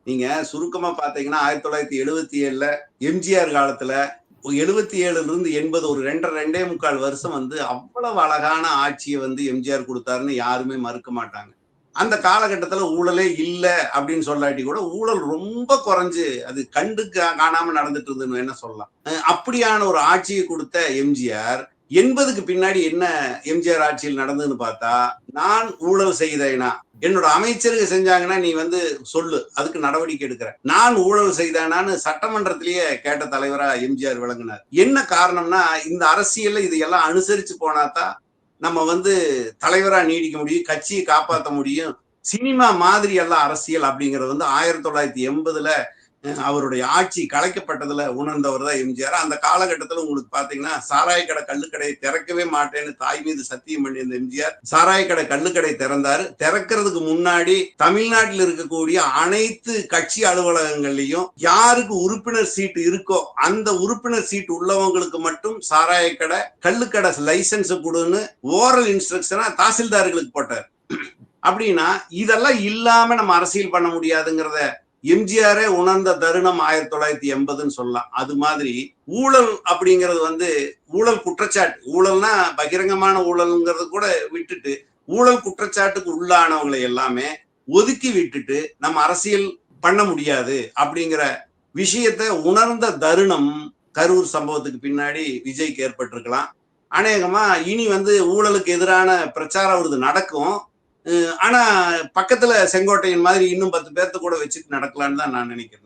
நீங்க சுருக்கமா பாத்தீங்கன்னா 1977ல எம்ஜிஆர் காலத்துல 77ல இருந்து 80 ஒரு 2.5 வருஷம் வந்து அவ்வளவு அழகான ஆட்சியை வந்து எம்ஜிஆர் கொடுத்தாருன்னு யாருமே மறுக்க மாட்டாங்க. அந்த காலகட்டத்துல ஊழலே இல்ல அப்படின்னு சொல்லாட்டி கூட ஊழல் ரொம்ப குறைஞ்சு அது கண்டு காணாம நடந்துட்டு இருந்ததுன்னு என்ன சொல்லலாம். அப்படியான ஒரு ஆட்சியை கொடுத்த எம்ஜிஆர் 80க்கு பின்னாடி என்ன எம்ஜிஆர் ஆட்சியில் நடந்ததுன்னு பார்த்தா, நான் ஊழல் செய்தேனா என்னோட அமைச்சர்கள் செஞ்சாங்கன்னா நீ வந்து சொல்லு, அதுக்கு நடவடிக்கை எடுக்கிறேன். நான் ஊழல் செய்தேனான்னு சட்டமன்றத்திலேயே கேட்ட தலைவரா எம்ஜிஆர் விளங்கினார். என்ன காரணம்னா இந்த அரசியல்ல இதையெல்லாம் அனுசரிச்சு போனாதான் நம்ம வந்து தலைவரா நீடிக்க முடியும், கட்சியை காப்பாற்ற முடியும். சினிமா மாதிரி எல்லாம் அரசியல் அப்படிங்கிறது வந்து 1980ல அவருடைய ஆட்சி கலைக்கப்பட்டதுல உணர்ந்தவர் தான் எம்ஜிஆர். அந்த காலகட்டத்தில் உங்களுக்கு பாத்தீங்கன்னா சாராய கடை கள்ளுக்கடையை திறக்கவே மாட்டேன்னு தாய் மீது சத்தியம் பண்ணியிருந்த எம்ஜிஆர் சாராய கடை கள்ளுக்கடை திறந்தாரு. திறக்கிறதுக்கு முன்னாடி தமிழ்நாட்டில் இருக்கக்கூடிய அனைத்து கட்சி அலுவலகங்கள்லயும் யாருக்கு உறுப்பினர் சீட்டு இருக்கோ அந்த உறுப்பினர் சீட்டு உள்ளவங்களுக்கு மட்டும் சாராய கடை கள்ளுக்கடை லைசன்ஸ் கொடுன்னு ஓரல் இன்ஸ்ட்ரக்ஷனா தாசில்தார்களுக்கு போட்டார். அப்படின்னா இதெல்லாம் இல்லாம நம்ம அரசியல் பண்ண முடியாதுங்கிறத எம்ஜிஆரே உணர்ந்த தருணம் 1980ன்னு சொல்லலாம். அது மாதிரி ஊழல் அப்படிங்கிறது வந்து ஊழல் குற்றச்சாட்டு, ஊழல்னா பகிரங்கமான ஊழல்ங்கிறது கூட விட்டுட்டு ஊழல் குற்றச்சாட்டுக்கு உள்ளானவங்களை எல்லாமே ஒதுக்கி விட்டுட்டு நம்ம அரசியல் பண்ண முடியாது அப்படிங்கிற விஷயத்தை உணர்ந்த தருணம் கரூர் சம்பவத்துக்கு பின்னாடி விஜய்க்கு ஏற்பட்டிருக்கலாம். அநேகமா இனி வந்து ஊழலுக்கு எதிரான பிரச்சாரம் வருது நடக்கும். ஆனா பக்கத்துல செங்கோட்டையன் மாதிரி இன்னும் 10 பேர்த்த கூட வச்சுட்டு நடக்கலான்னு தான் நான் நினைக்கிறேன்.